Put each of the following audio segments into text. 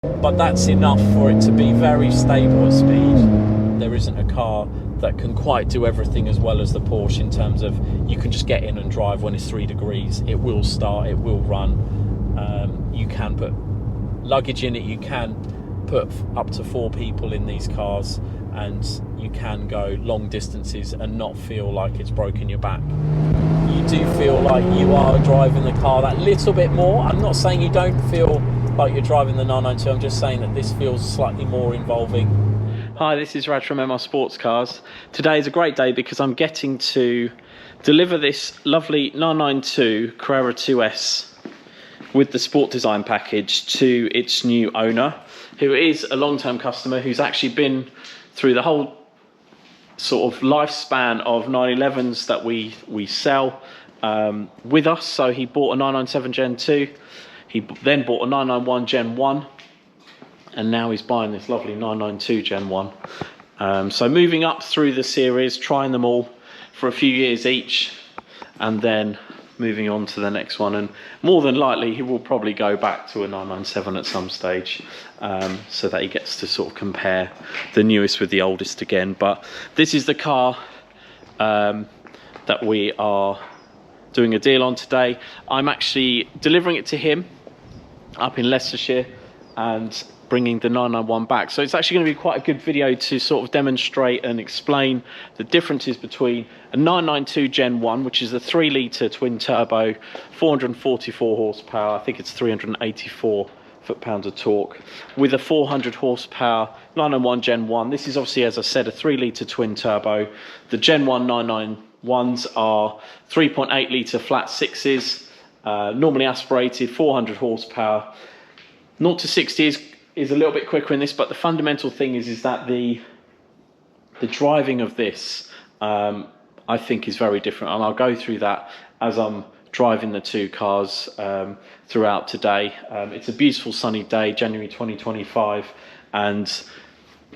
but that's enough for it to be very stable at speed. There isn't a car that can quite do everything as well as the Porsche in terms of you can just get in and drive when it's 3 degrees. It will start, it will run. You can put luggage in it, you can put up to 4 people in these cars, and you can go long distances and not feel like it's broken your back. You do feel like you are driving the car that little bit more. I'm not saying you don't feel like you're driving the 992, I'm just saying that this feels slightly more involving. Hi, this is Raj from MR Sportscars. Today is a great day because I'm getting to deliver this lovely 992 Carrera 2S with the sport design package to its new owner, who is a long-term customer who's actually been through the whole sort of lifespan of 911s that we sell with us. So he bought a 997 Gen 2, he then bought a 991 Gen 1, and now he's buying this lovely 992 Gen 1. So moving up through the series, trying them all for a few years each, and then moving on to the next one. And more than likely he will probably go back to a 997 at some stage, so that he gets to sort of compare the newest with the oldest again. But this is the car that we are doing a deal on today. I'm actually delivering it to him up in Leicestershire and bringing the 991 back. So it's actually going to be quite a good video to sort of demonstrate and explain the differences between a 992 Gen 1, which is a 3 litre twin turbo, 444 horsepower, I think it's 384 foot-pounds of torque, with a 400 horsepower 991 Gen 1. This is obviously, as I said, a 3 litre twin turbo. The Gen 1 991s are 3.8 litre flat sixes, normally aspirated, 400 horsepower. 0 to 60 is a little bit quicker in this, but the fundamental thing is that the driving of this I think is very different, and I'll go through that as I'm driving the two cars throughout today. It's a beautiful sunny day, January 2025, and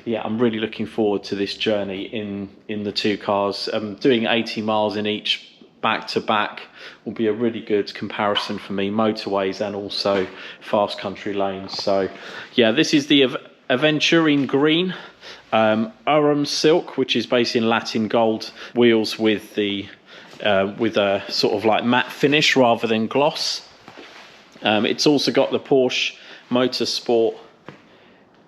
yeah, I'm really looking forward to this journey in the two cars. Doing 80 miles in each back to back will be a really good comparison for me, motorways and also fast country lanes. So yeah, this is the Aventurine Green, Aurum Silk, which is based in Latin gold wheels with the with a sort of like matte finish rather than gloss. It's also got the Porsche Motorsport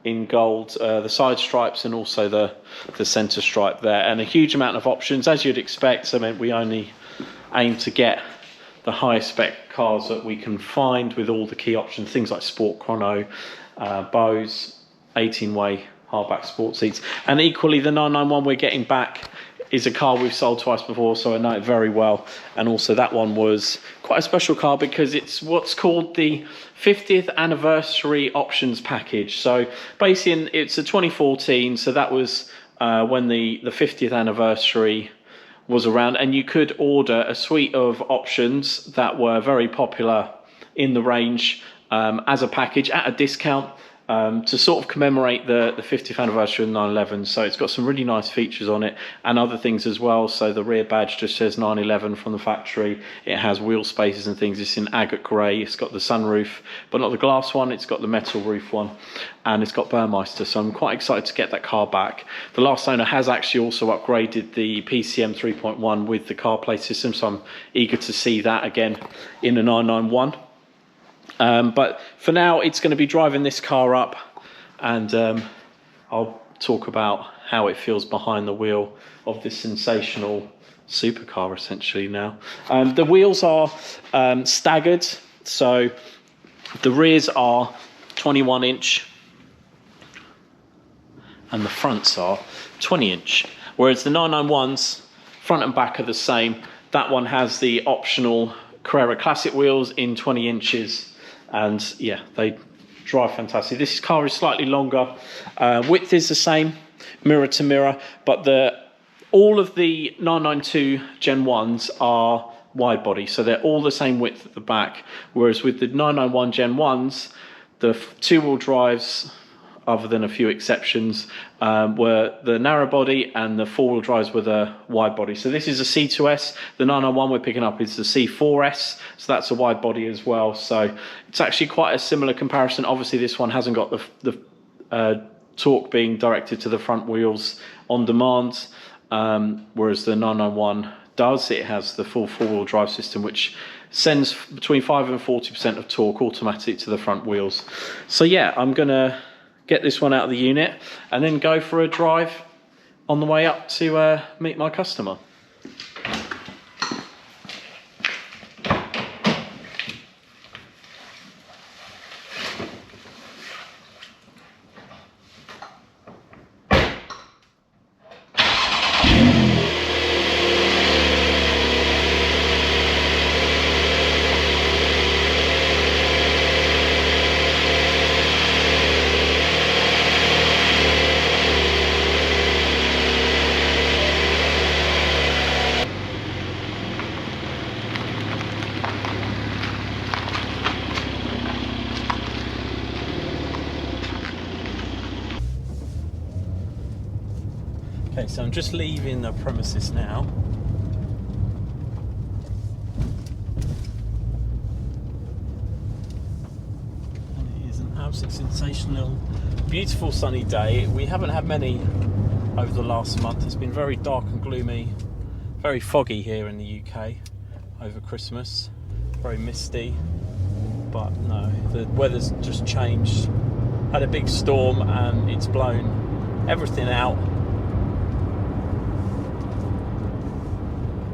in gold, the side stripes and also the center stripe there, and a huge amount of options as you'd expect. I mean, we only aim to get the highest spec cars that we can find with all the key options, things like sport chrono, Bose, 18-way hardback sport seats. And equally, the 991 we're getting back is a car we've sold twice before, so I know it very well. And also that one was quite a special car because it's what's called the 50th anniversary options package. So basically it's a 2014, so that was when the 50th anniversary was around, and you could order a suite of options that were very popular in the range as a package at a discount to sort of commemorate the 50th anniversary of 911. So it's got some really nice features on it and other things as well. So the rear badge just says 911 from the factory. It has wheel spaces and things. It's in agate grey. It's got the sunroof, but not the glass one. It's got the metal roof one, and it's got Burmeister. So I'm quite excited to get that car back. The last owner has actually also upgraded the PCM 3.1 with the CarPlay system, so I'm eager to see that again in a 991. But for now, it's going to be driving this car up, and I'll talk about how it feels behind the wheel of this sensational supercar essentially now. The wheels are staggered, so the rears are 21-inch and the fronts are 20-inch, whereas the 991s front and back are the same. That one has the optional Carrera Classic wheels in 20 inches, and yeah, they drive fantastic. This car is slightly longer, width is the same, mirror to mirror, but all of the 992 Gen 1s are wide body, so they're all the same width at the back, whereas with the 991 Gen 1s, the two-wheel drives other than a few exceptions, were the narrow body, and the four-wheel drives were the wide body. So this is a C2S. The 991 we're picking up is the C4S, so that's a wide body as well. So it's actually quite a similar comparison. Obviously this one hasn't got the torque being directed to the front wheels on demand, whereas the 991 does. It has the full four-wheel drive system, which sends between 5 and 40% of torque automatic to the front wheels. So yeah, I'm gonna get this one out of the unit and then go for a drive on the way up to meet my customer. Okay, so I'm just leaving the premises now. And it is an absolutely sensational, beautiful sunny day. We haven't had many over the last month. It's been very dark and gloomy, very foggy here in the UK over Christmas, very misty. But no, the weather's just changed. Had a big storm and it's blown everything out.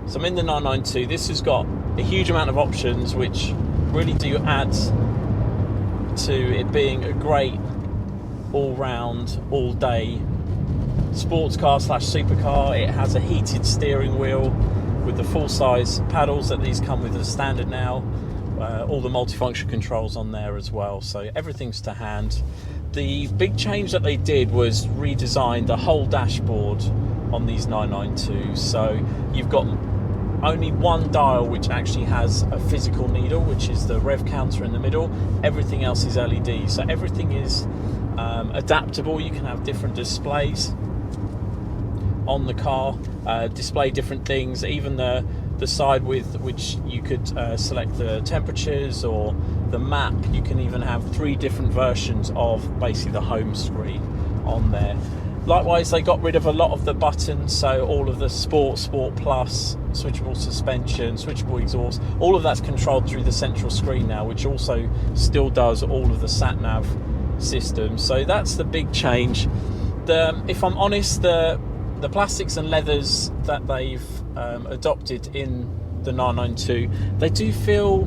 So I'm in the 992. This has got a huge amount of options which really do add to it being a great all-round, all-day sports car slash supercar. It has a heated steering wheel with the full-size paddles that these come with as standard now. All the multifunction controls on there as well, so everything's to hand. The big change that they did was redesign the whole dashboard on these 992s. So you've got only one dial which actually has a physical needle, which is the rev counter in the middle. Everything else is LED, so everything is adaptable. You can have different displays on the car, display different things, even the side with which you could select the temperatures or the map. You can even have 3 different versions of basically the home screen on there. Likewise, they got rid of a lot of the buttons, so all of the Sport Plus, switchable suspension, switchable exhaust, all of that's controlled through the central screen now, which also still does all of the sat-nav systems. So that's the big change. If I'm honest, the plastics and leathers that they've adopted in the 992, they do feel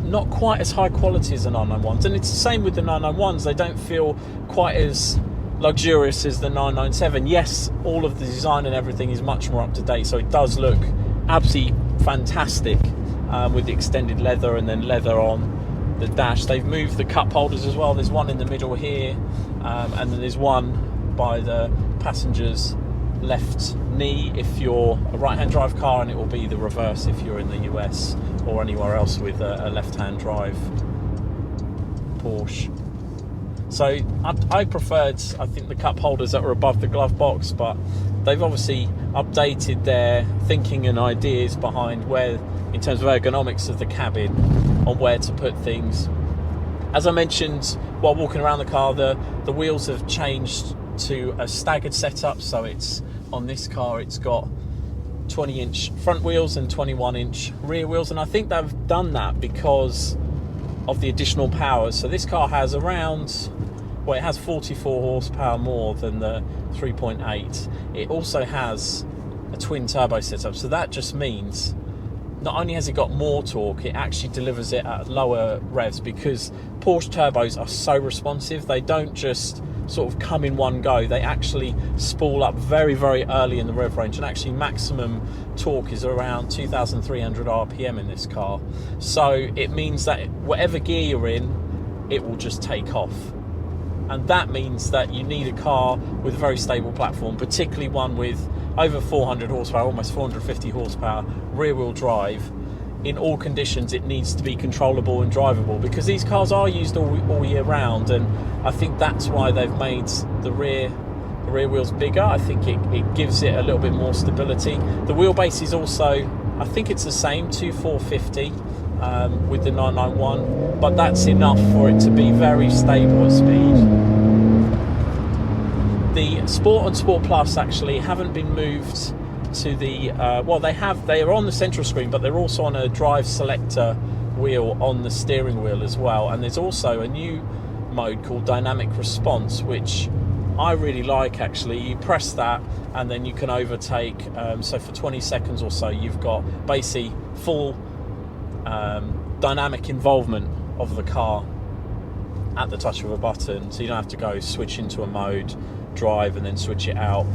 not quite as high quality as the 991s, and it's the same with the 991s. They don't feel quite as luxurious as the 997. Yes, all of the design and everything is much more up to date, so it does look absolutely fantastic with the extended leather and then leather on the dash. They've moved the cup holders as well. There's one in the middle here, and then there's one by the passenger's left knee if you're a right-hand drive car, and it will be the reverse if you're in the US or anywhere else with a left-hand drive Porsche. So I preferred, I think, the cup holders that were above the glove box, but they've obviously updated their thinking and ideas behind where, in terms of ergonomics of the cabin, on where to put things. As I mentioned while walking around the car, the wheels have changed to a staggered setup. So it's on this car, it's got 20-inch front wheels and 21-inch rear wheels, and I think they've done that because of the additional power. So this car has around, well, it has 44 horsepower more than the 3.8. It also has a twin turbo setup, so that just means not only has it got more torque, it actually delivers it at lower revs, because Porsche turbos are so responsive. They don't just sort of come in one go. They actually spool up very, very early in the rev range, and actually maximum torque is around 2,300 RPM in this car. So it means that whatever gear you're in, it will just take off. And that means that you need a car with a very stable platform, particularly one with over 400 horsepower, almost 450 horsepower, rear-wheel drive. in all conditions it needs to be controllable and drivable, because these cars are used all year round, and I think that's why they've made the rear wheels bigger. I think it gives it a little bit more stability. The wheelbase is also, I think it's the same, 2450 with the 991, but that's enough for it to be very stable at speed. The Sport and Sport Plus actually haven't been moved to the well, they are on the central screen, but they're also on a drive selector wheel on the steering wheel as well. And there's also a new mode called dynamic response, which I really like actually. You press that and then you can overtake, so for 20 seconds or so you've got basically full dynamic involvement of the car at the touch of a button, so you don't have to go switch into a mode, drive and then switch it out.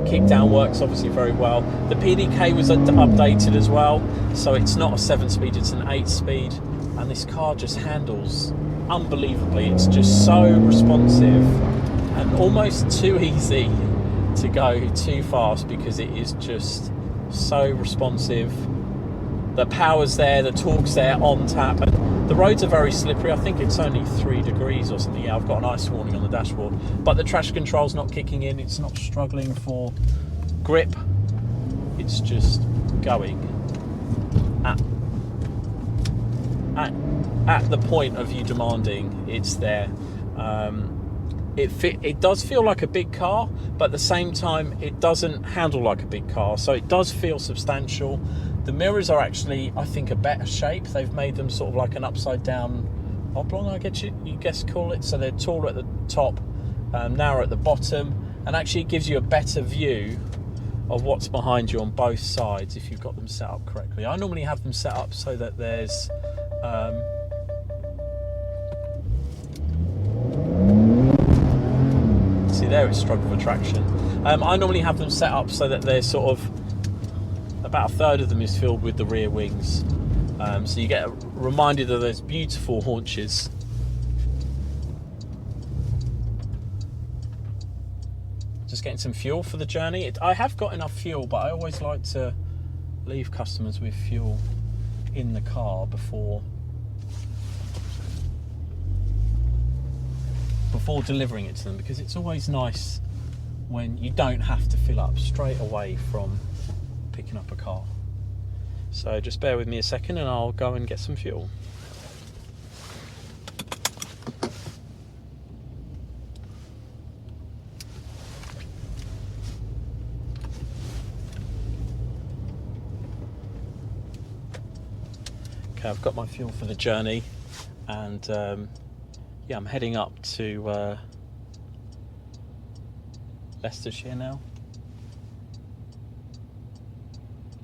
Kick down works obviously very well. The PDK was updated as well, so it's not a 7-speed, it's an 8-speed, and this car just handles unbelievably. It's just so responsive and almost too easy to go too fast, because it is just so responsive. The power's there, the torque's there on tap, and the roads are very slippery. I think it's only 3 degrees or something. Yeah, I've got an ice warning on the dashboard, but the traction control's not kicking in. It's not struggling for grip. It's just going at the point of you demanding. It's there. It does feel like a big car, but at the same time it doesn't handle like a big car, so it does feel substantial. The mirrors are actually, I think, a better shape. They've made them sort of like an upside down oblong, I guess you call it. So they're taller at the top, narrower at the bottom, and actually it gives you a better view of what's behind you on both sides if you've got them set up correctly. I normally have them set up so that there's see there, it's struggle for traction. I normally have them set up so that there's sort of about a third of them is filled with the rear wings, so you get reminded of those beautiful haunches. Just getting some fuel for the journey. I have got enough fuel, but I always like to leave customers with fuel in the car before delivering it to them, because it's always nice when you don't have to fill up straight away from picking up a car. So just bear with me a second and I'll go and get some fuel. Okay, I've got my fuel for the journey, and yeah, I'm heading up to Leicestershire now.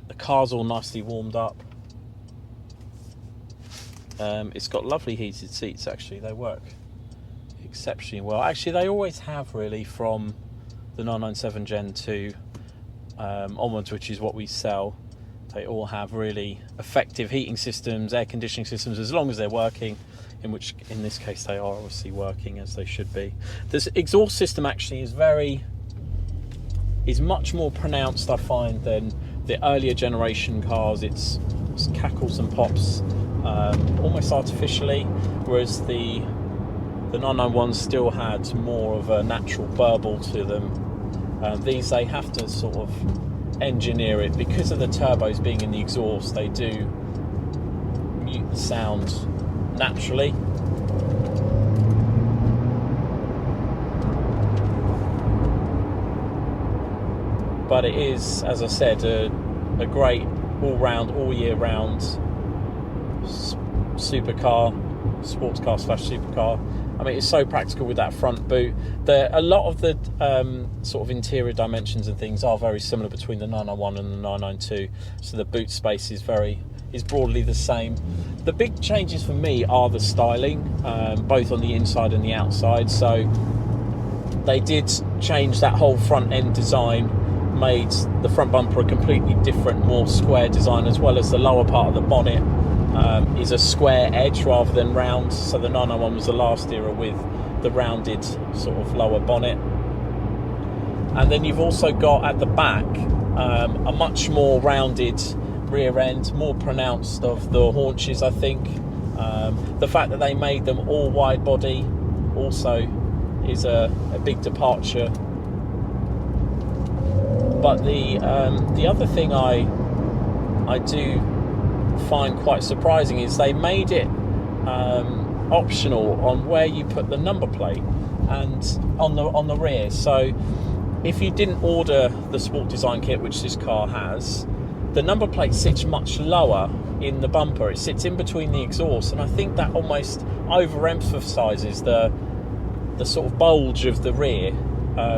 The car's all nicely warmed up. It's got lovely heated seats actually. They work exceptionally well. Actually, they always have really, from the 997 Gen 2 onwards, which is what we sell. They all have really effective heating systems, air conditioning systems, as long as they're working, in this case they are obviously working as they should be. This exhaust system actually is much more pronounced, I find, than the earlier generation cars. It's cackles and pops almost artificially, whereas the 991s still had more of a natural burble to them. These, they have to sort of engineer it, because of the turbos being in the exhaust. They do mute the sound naturally. But it is, as I said, a great all-round, all-year-round supercar, sports car / supercar. I mean, it's so practical with that front boot. A lot of the sort of interior dimensions and things are very similar between the 991 and the 992. So the boot space is broadly the same. The big changes for me are the styling, both on the inside and the outside. So they did change that whole front end design, made the front bumper a completely different, more square design, as well as the lower part of the bonnet is a square edge rather than round. So the 991 was the last era with the rounded sort of lower bonnet. And then you've also got at the back a much more rounded rear end, more pronounced of the haunches, I think. The fact that they made them all wide body also is a big departure. But the other thing I do find quite surprising is they made it optional on where you put the number plate and on the rear. So if you didn't order the Sport Design kit, which this car has, the number plate sits much lower in the bumper. It sits in between the exhaust, and I think that almost overemphasizes the sort of bulge of the rear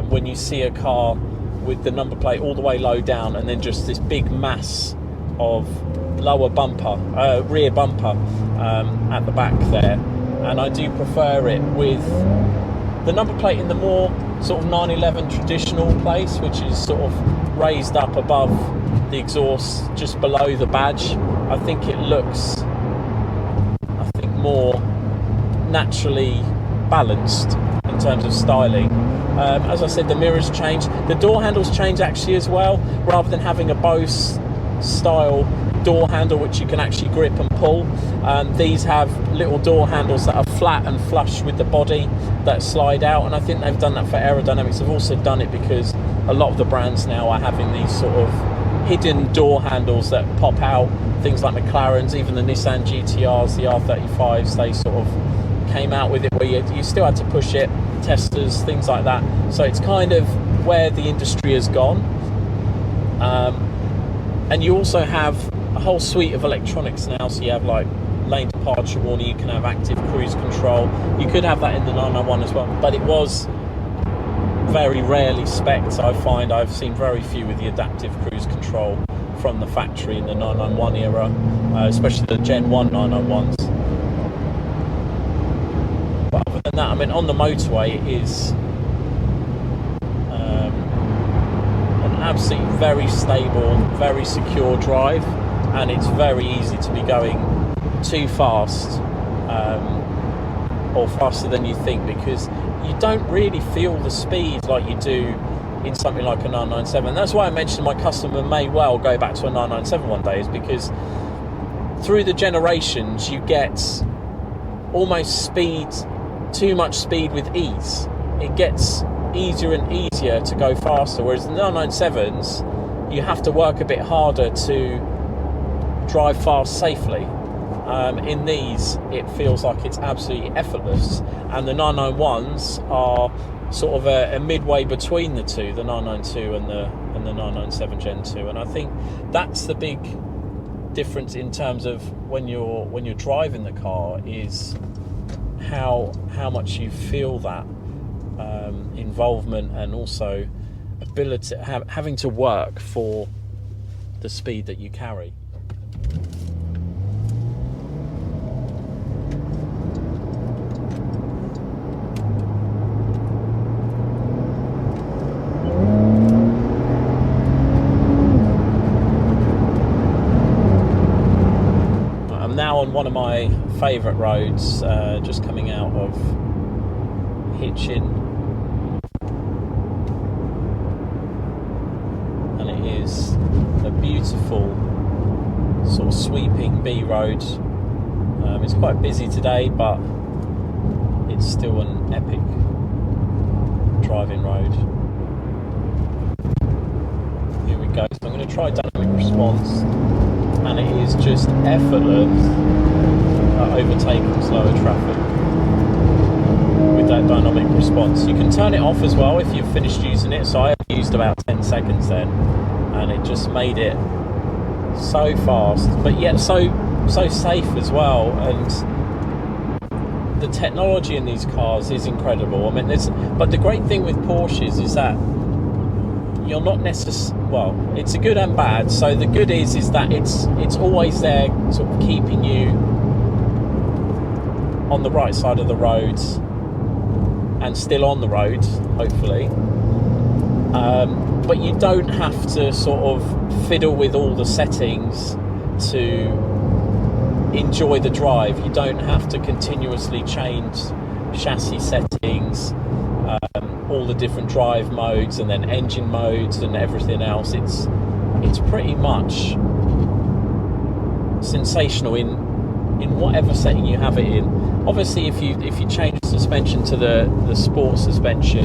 when you see a car with the number plate all the way low down and then just this big mass of lower bumper, rear bumper at the back there. And I do prefer it with the number plate in the more sort of 911 traditional place, which is sort of raised up above the exhaust, just below the badge. I think it looks, more naturally balanced in terms of styling. As I said, the mirrors change, the door handles change actually as well. Rather than having a Bose style door handle which you can actually grip and pull, these have little door handles that are flat and flush with the body that slide out, and I think they've done that for aerodynamics. They've also done it because a lot of the brands now are having these sort of hidden door handles that pop out. Things like McLaren's, even the Nissan GTRs, the R35s, they sort of came out with it where you still had to push it, testers, things like that. So it's kind of where the industry has gone. And you also have a whole suite of electronics now. So you have like lane departure warning, you can have active cruise control. You could have that in the 991 as well, but it was very rarely spec'd. I find I've seen very few with the adaptive cruise control from the factory in the 991 era, especially the Gen 1 991s. But other than that, I mean, on the motorway it is an absolutely very stable, very secure drive, and it's very easy to be going too fast or faster than you think, because you don't really feel the speed like you do in something like a 997. That's why I mentioned my customer may well go back to a 997 one day, is because through the generations you get almost speed, too much speed with ease. It gets easier and easier to go faster, whereas the 997s you have to work a bit harder to drive fast safely. In these it feels like it's absolutely effortless, and the 991s are sort of a midway between the two, the 992 and the 997 Gen 2, and I think that's the big difference in terms of when you're driving the car, is how much you feel that involvement, and also ability having to work for the speed that you carry. On one of my favourite roads, just coming out of Hitchin, and it is a beautiful sort of sweeping B road. It's quite busy today, but it's still an epic driving road. Here we go. So I'm going to try dynamic response, and it is just effortless overtaking slower traffic with that dynamic response. You can turn it off as well if you've finished using it, so I used about 10 seconds then, and it just made it so fast, but yet so safe as well. And the technology in these cars is incredible. I mean, but the great thing with Porsches is that you're not necessarily, well, it's a good and bad. So the good is that it's always there, sort of keeping you on the right side of the road and still on the road, hopefully. But you don't have to sort of fiddle with all the settings to enjoy the drive. You don't have to continuously change chassis settings, all the different drive modes and then engine modes and everything else. It's pretty much sensational in whatever setting you have it in. Obviously, if you change the suspension to the sport suspension,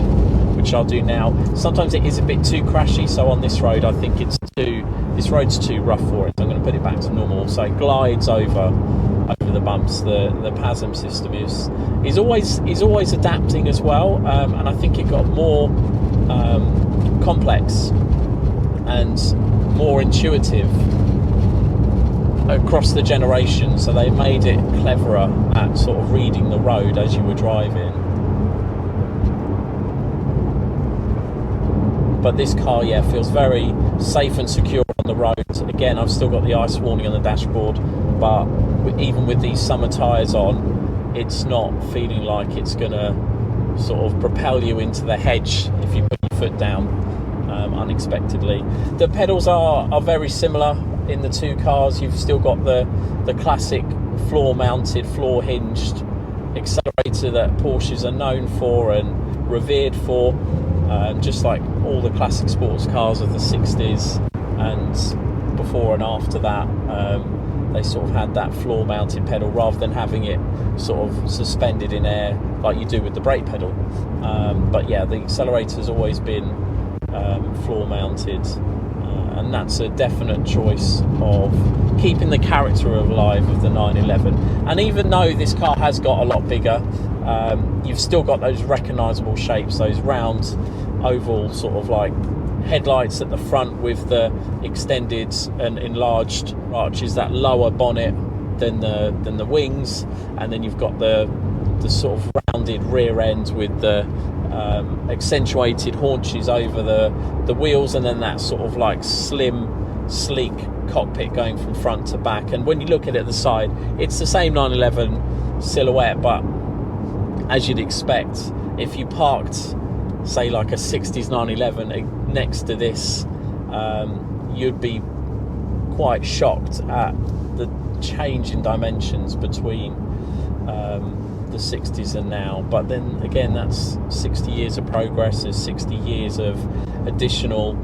which I'll do now, sometimes it is a bit too crashy. So on this road, I think this road's too rough for it. So I'm going to put it back to normal. So it glides over the bumps. The PASM system is always adapting as well, and I think it got more complex and more intuitive across the generations, so they made it cleverer at sort of reading the road as you were driving. But this car, yeah, feels very safe and secure on the road. Again, I've still got the ice warning on the dashboard, but even with these summer tyres on, it's not feeling like it's gonna sort of propel you into the hedge if you put your foot down unexpectedly. The pedals are very similar in the two cars. You've still got the classic floor mounted, floor hinged accelerator that Porsches are known for and revered for, just like all the classic sports cars of the 60s, and before and after that they sort of had that floor mounted pedal rather than having it sort of suspended in air like you do with the brake pedal. But yeah, the accelerator's always been floor mounted, and that's a definite choice of keeping the character alive of the 911. And even though this car has got a lot bigger, you've still got those recognisable shapes, those round oval sort of like headlights at the front with the extended and enlarged arches, that lower bonnet than the wings, and then you've got the sort of rounded rear end with the accentuated haunches over the wheels, and then that sort of like slim, sleek cockpit going from front to back. And when you look at it at the side, it's the same 911 silhouette, but as you'd expect, if you parked, say, like a 60s 911 next to this, you'd be quite shocked at the change in dimensions between the 60s and now. But then again, that's 60 years of progress. There's 60 years of additional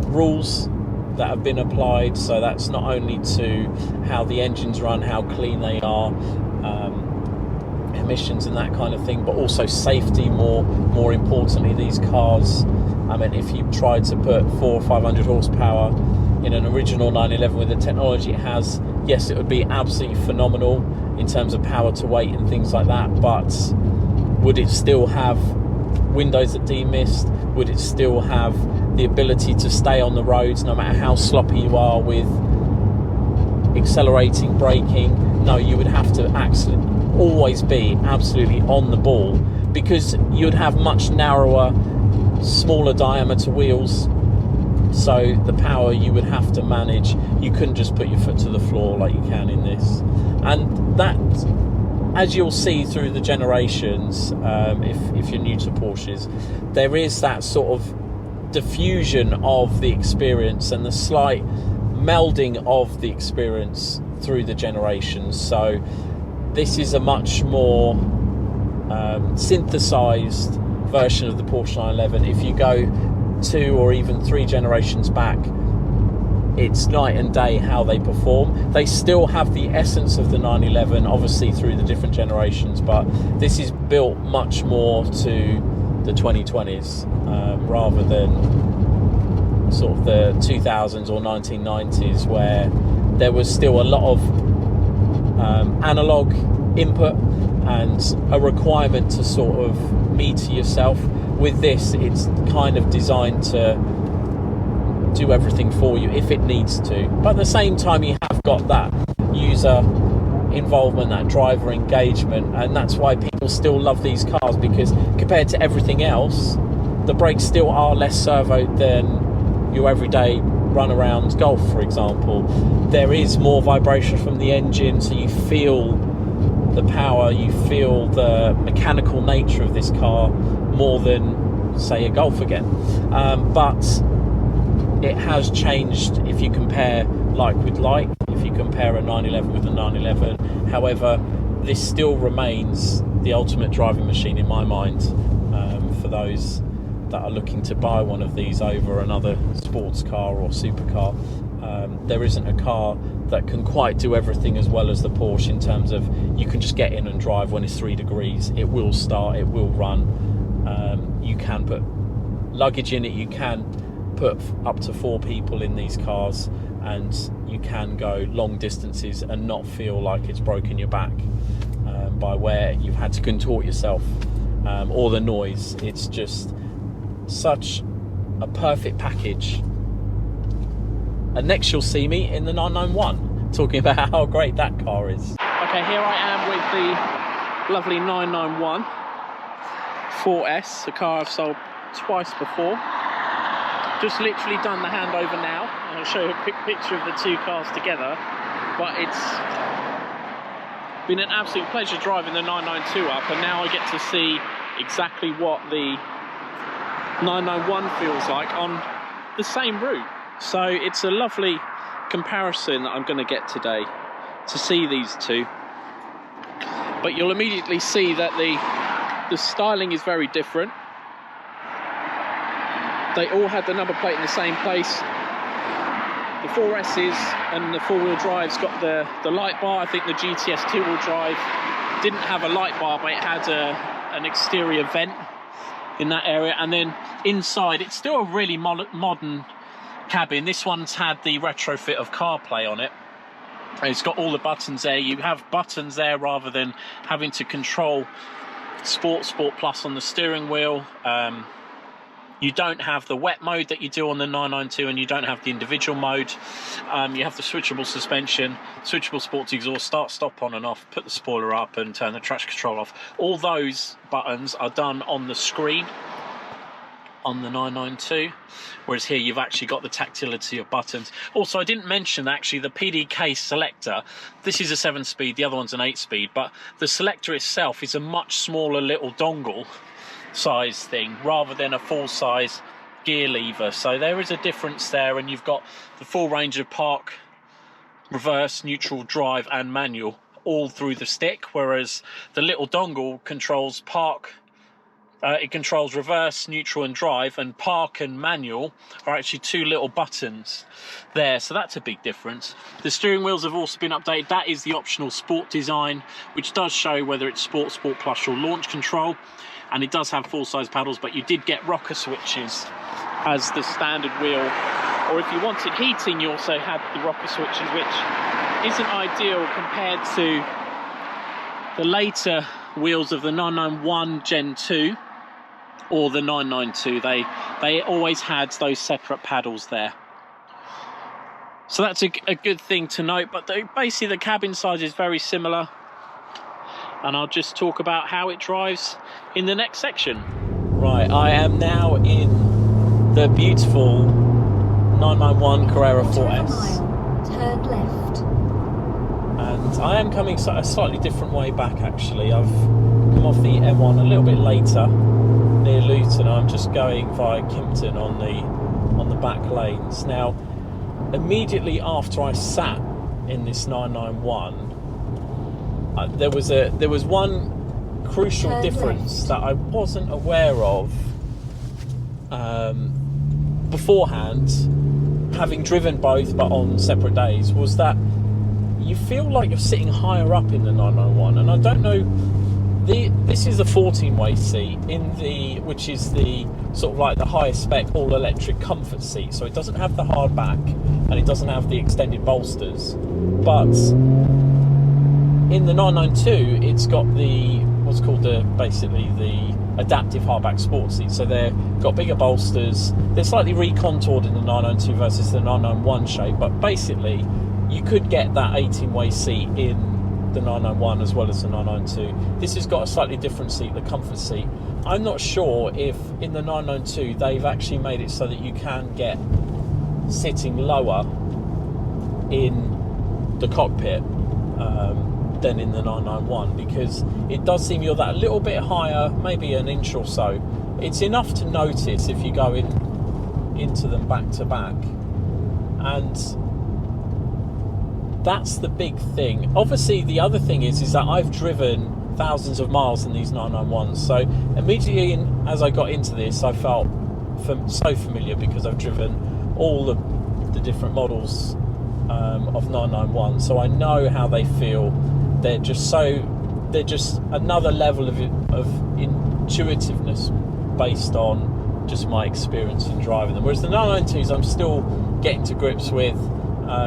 rules that have been applied, so that's not only to how the engines run, how clean they are, emissions and that kind of thing, but also safety. More importantly, these cars, I mean, if you tried to put 400 or 500 horsepower in an original 911 with the technology it has, yes, it would be absolutely phenomenal in terms of power to weight and things like that, but would it still have windows that demist? Would it still have the ability to stay on the roads no matter how sloppy you are with accelerating, braking? No, you would have to actually always be absolutely on the ball, because you'd have much narrower, smaller diameter wheels, so the power you would have to manage, you couldn't just put your foot to the floor like you can in this. And that, as you'll see through the generations, if you're new to Porsches, there is that sort of diffusion of the experience and the slight melding of the experience through the generations. So this is a much more synthesized version of the Porsche 911. If you go 2 or even 3 generations back, it's night and day how they perform. They still have the essence of the 911, obviously through the different generations, but this is built much more to the 2020s rather than sort of the 2000s or 1990s, where there was still a lot of analog input and a requirement to sort of meter yourself. With this, it's kind of designed to do everything for you if it needs to, but at the same time you have got that user involvement, that driver engagement, and that's why people still love these cars, because compared to everything else, the brakes still are less servoed than your everyday run around Golf, for example. There is more vibration from the engine, so you feel the power, you feel the mechanical nature of this car more than, say, a Golf again. But it has changed if you compare like with like, if you compare a 911 with a 911. However, this still remains the ultimate driving machine in my mind, for those that are looking to buy one of these over another sports car or supercar. There isn't a car that can quite do everything as well as the Porsche, in terms of you can just get in and drive when it's 3 degrees. It will start, it will run. You can put luggage in it, you can put up to 4 people in these cars, and you can go long distances and not feel like it's broken your back by where you've had to contort yourself, or the noise. It's just such a perfect package. And next you'll see me in the 991, talking about how great that car is. Okay, here I am with the lovely 991 4S, a car I've sold twice before. Just literally done the handover now. I'll show you a quick picture of the 2 cars together. But it's been an absolute pleasure driving the 992 up, and now I get to see exactly what the 991 feels like on the same route. So it's a lovely comparison that I'm going to get today to see these two. But you'll immediately see that the styling is very different. They all had the number plate in the same place. The 4S's and the 4-wheel drive's got the light bar. I think the GTS 2-wheel drive didn't have a light bar, but it had an exterior vent in that area. And then inside, it's still a really modern cabin. This one's had the retrofit of CarPlay on it. It's got all the buttons there. You have buttons there rather than having to control Sport Plus on the steering wheel. You don't have the wet mode that you do on the 992, and you don't have the individual mode. You have the switchable suspension, switchable sports exhaust, start, stop, on and off, put the spoiler up and turn the traction control off. All those buttons are done on the screen on the 992, whereas here you've actually got the tactility of buttons. Also, I didn't mention actually the PDK selector. This is a 7-speed, the other one's an 8-speed, but the selector itself is a much smaller little dongle size thing rather than a full-size gear lever. So there is a difference there, and you've got the full range of park, reverse, neutral, drive and manual all through the stick, whereas the little dongle controls park. It controls reverse, neutral and drive, and park and manual are actually 2 little buttons there, so that's a big difference. The steering wheels have also been updated. That is the optional sport design, which does show whether it's Sport Plus or launch control, and it does have full-size paddles, but you did get rocker switches as the standard wheel, or if you wanted heating you also had the rocker switches, which isn't ideal compared to the later wheels of the 991 Gen 2 or the 992. They always had those separate paddles there, so that's a good thing to note. But basically the cabin size is very similar, and I'll just talk about how it drives in the next section. Right, I am now in the beautiful 991 Carrera 4S. Turn left. And I am coming a slightly different way back actually. I've come off the M1 a little bit later near Luton. I'm just going via Kimpton on the back lanes. Now, immediately after I sat in this 991, there was one crucial difference that I wasn't aware of beforehand, having driven both but on separate days, was that you feel like you're sitting higher up in the 991, and I don't know. This is the 14-way seat which is the sort of like the highest spec all-electric comfort seat. So it doesn't have the hard back and it doesn't have the extended bolsters, but in the 992 it's got the what's called basically the adaptive hardback sports seat. So they've got bigger bolsters. They're slightly recontoured in the 992 versus the 991 shape, but basically you could get that 18-way seat in the 991 as well as the 992. This has got a slightly different seat, the comfort seat. I'm not sure if in the 992 they've actually made it so that you can get sitting lower in the cockpit than in the 991, because it does seem you're that little bit higher, maybe an inch or so. It's enough to notice if you go into them back to back, and that's the big thing. Obviously the other thing is that I've driven thousands of miles in these 991s, so immediately as I got into this I felt so familiar, because I've driven all the the different models of 991, so I know how they feel. They're just another level of intuitiveness based on just my experience in driving them. Whereas the 992s, I'm still getting to grips with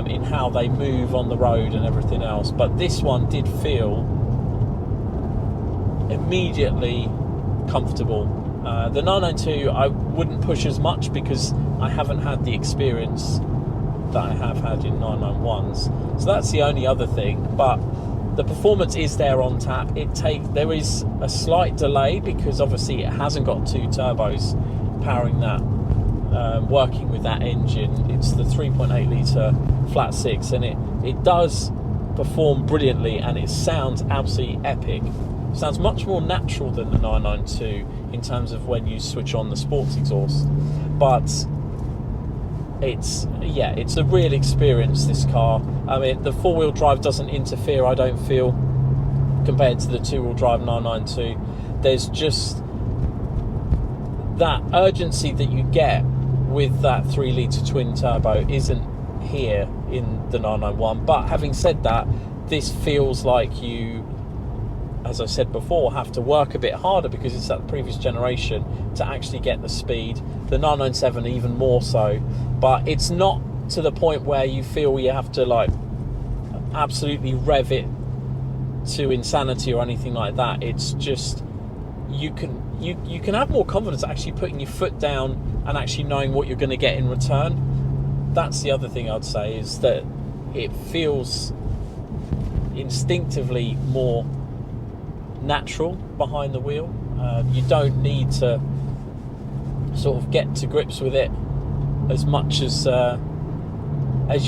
in how they move on the road and everything else. But this one did feel immediately comfortable. The 992 I wouldn't push as much because I haven't had the experience that I have had in 991s. So that's the only other thing. But the performance is there on tap. There is a slight delay because obviously it hasn't got 2 turbos powering that, working with that engine. It's the 3.8 litre flat 6, and it does perform brilliantly, and it sounds absolutely epic. It sounds much more natural than the 992 in terms of when you switch on the sports exhaust. But it's a real experience, this car. I mean, the 4-wheel drive doesn't interfere, I don't feel, compared to the 2-wheel drive 992. There's just that urgency that you get with that 3 litre twin turbo isn't here in the 991. But having said that, this feels like you, as I said before, have to work a bit harder because it's that previous generation to actually get the speed. The 997 even more so, but it's not to the point where you feel you have to like absolutely rev it to insanity or anything like that. It's just you can have more confidence actually putting your foot down and actually knowing what you're going to get in return. That's the other thing I'd say, is that it feels instinctively more natural behind the wheel. You don't need to sort of get to grips with it as much as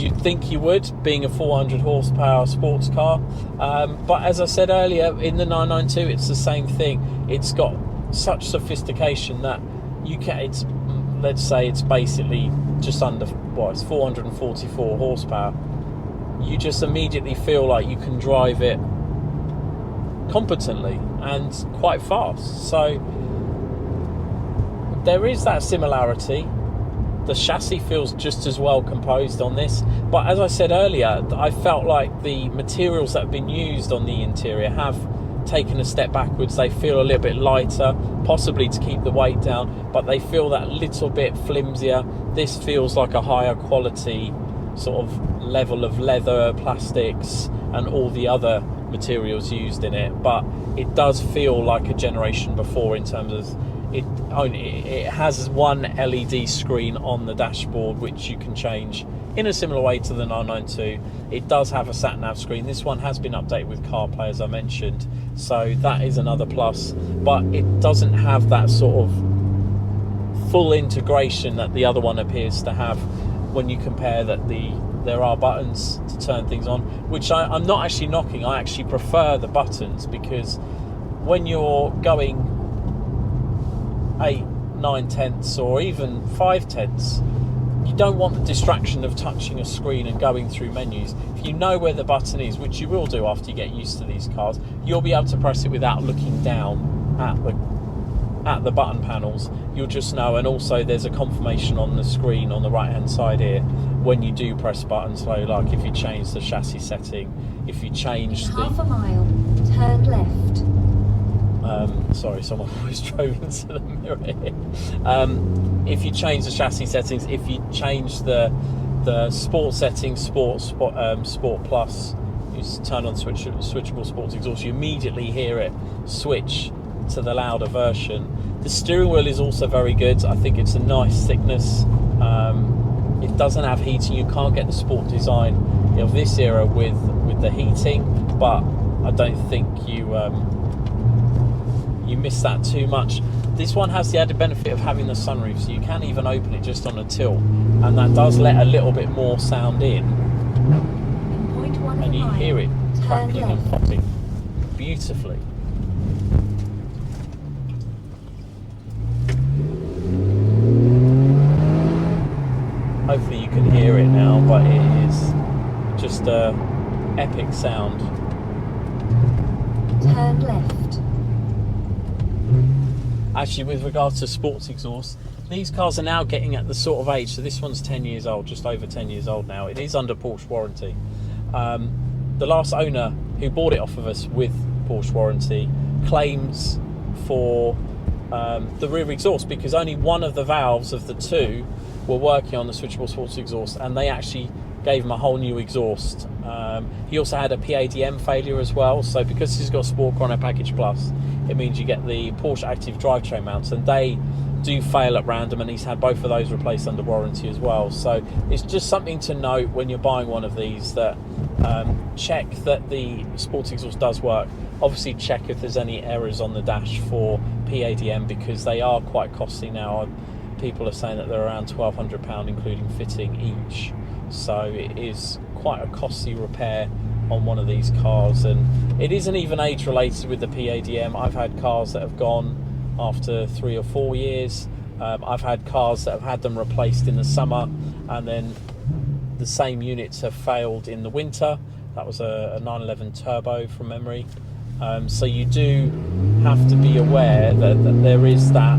you'd think you would, being a 400 horsepower sports car. But as I said earlier, in the 992 it's the same thing. It's got such sophistication that let's say it's basically just under, it's 444 horsepower. You just immediately feel like you can drive it competently and quite fast. So there is that similarity. The chassis feels just as well composed on this, but as I said earlier, I felt like the materials that have been used on the interior have taken a step backwards. They feel a little bit lighter, possibly to keep the weight down, but they feel that little bit flimsier. This feels like a higher quality sort of level of leather, plastics and all the other materials used in it, but it does feel like a generation before in terms of it has one LED screen on the dashboard which you can change in a similar way to the 992. It does have a sat-nav screen. This one has been updated with CarPlay, as I mentioned, so that is another plus, but it doesn't have that sort of full integration that the other one appears to have when you compare that there are buttons to turn things on, which I'm not actually knocking. I actually prefer the buttons, because when you're going 8, 9 tenths or even 5 tenths, you don't want the distraction of touching a screen and going through menus. If you know where the button is, which you will do after you get used to these cars, you'll be able to press it without looking down at the button panels. You'll just know. And also there's a confirmation on the screen on the right hand side here when you do press buttons. So like if you change the chassis setting, if you change half a mile, turn left. Sorry, someone always drove into the mirror here. If you change the chassis settings, if you change the sport settings, sport plus, you turn on switchable sports exhaust, you immediately hear it switch to the louder version. The steering wheel is also very good. I think it's a nice thickness. It doesn't have heating. You can't get the sport design of this era with the heating, but I don't think you miss that too much. This one has the added benefit of having the sunroof, so you can even open it just on a tilt, and that does let a little bit more sound in, and you hear it crackling and popping beautifully. Hopefully you can hear it now, but it is just a epic sound. Turn left. Actually, with regards to sports exhaust, these cars are now getting at the sort of age, so this one's 10 years old, just over 10 years old now. It is under Porsche warranty. The last owner who bought it off of us with Porsche warranty claims for the rear exhaust, because only one of the valves of the two were working on the switchable sports exhaust, and they actually gave him a whole new exhaust. He also had a PADM failure as well, so because he's got Sport Chrono Package Plus, it means you get the Porsche Active drivetrain mounts, and they do fail at random, and he's had both of those replaced under warranty as well. So it's just something to note when you're buying one of these, that check that the sports exhaust does work. Obviously check if there's any errors on the dash for PADM, because they are quite costly now. People are saying that they're around £1,200 including fitting each, so it is quite a costly repair on one of these cars. And it isn't even age related with the PADM. I've had cars that have gone after 3 or 4 years. I've had cars that have had them replaced in the summer, and then the same units have failed in the winter. That was a 911 turbo from memory. So you do have to be aware that there is that.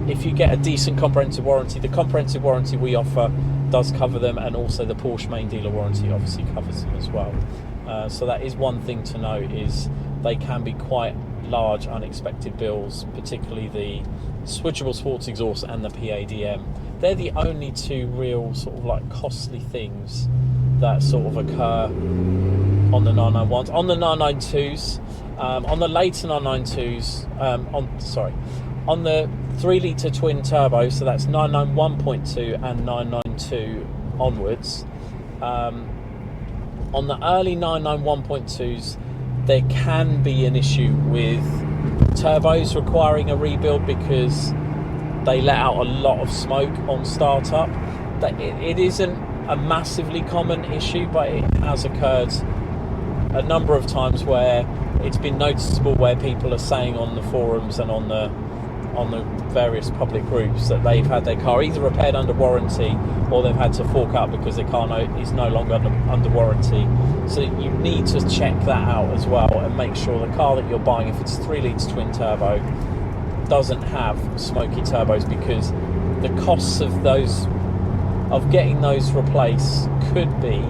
If you get a decent comprehensive warranty, the comprehensive warranty we offer does cover them, and also the Porsche main dealer warranty obviously covers them as well. So that is one thing to note, is they can be quite large unexpected bills, particularly the switchable sports exhaust and the PADM. They're the only two real sort of like costly things that sort of occur on the 991s. On the 992s, on the later 992s, on the 3 litre twin turbo, so that's 991.2 and 992 onwards. On the early 991.2s, there can be an issue with turbos requiring a rebuild, because they let out a lot of smoke on startup. It isn't a massively common issue, but it has occurred a number of times where it's been noticeable, where people are saying on the forums and on the various public groups that they've had their car either repaired under warranty, or they've had to fork out because their car is no longer under warranty. So you need to check that out as well, and make sure the car that you're buying, if it's 3 litre twin turbo, doesn't have smoky turbos, because the costs of getting those replaced could be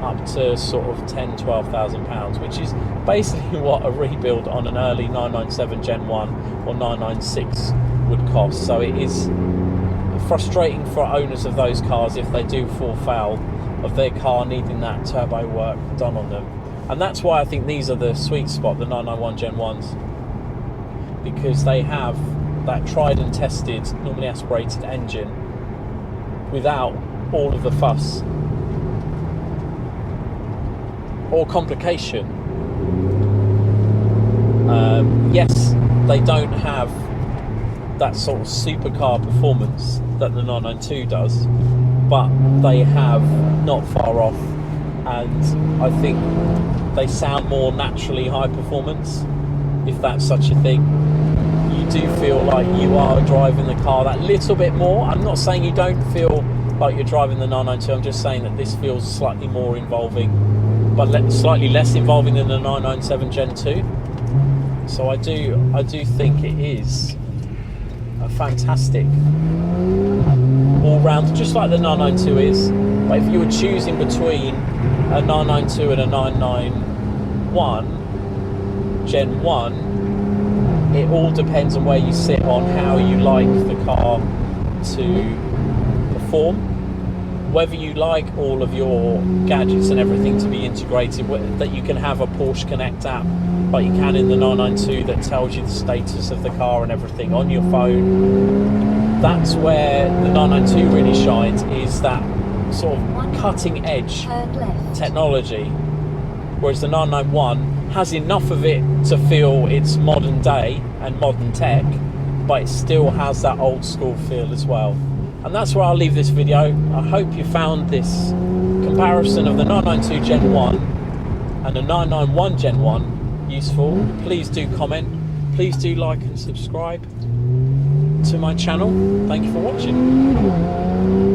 up to sort of £10,000-12,000, which is basically what a rebuild on an early 997 Gen 1 or 996 would cost. So it is frustrating for owners of those cars if they do fall foul of their car needing that turbo work done on them. And that's why I think these are the sweet spot, the 991 Gen 1s, because they have that tried and tested, normally aspirated engine without all of the fuss or complication. Yes, they don't have that sort of supercar performance that the 992 does, but they have not far off, and I think they sound more naturally high performance, if that's such a thing. You do feel like you are driving the car that little bit more. I'm not saying you don't feel like you're driving the 992, I'm just saying that this feels slightly more involving, but slightly less involving than the 997 Gen 2. So I do think it is a fantastic all-round, just like the 992 is. But if you were choosing between a 992 and a 991 Gen 1, it all depends on where you sit on how you like the car to perform. Whether you like all of your gadgets and everything to be integrated, that you can have a Porsche Connect app like you can in the 992 that tells you the status of the car and everything on your phone. That's where the 992 really shines, is that sort of cutting edge technology, whereas the 991 has enough of it to feel it's modern day and modern tech, but it still has that old school feel as well. And that's where I'll leave this video. I hope you found this comparison of the 992 Gen 1 and the 991 Gen 1 useful. Please do comment, please do like and subscribe to my channel. Thank you for watching.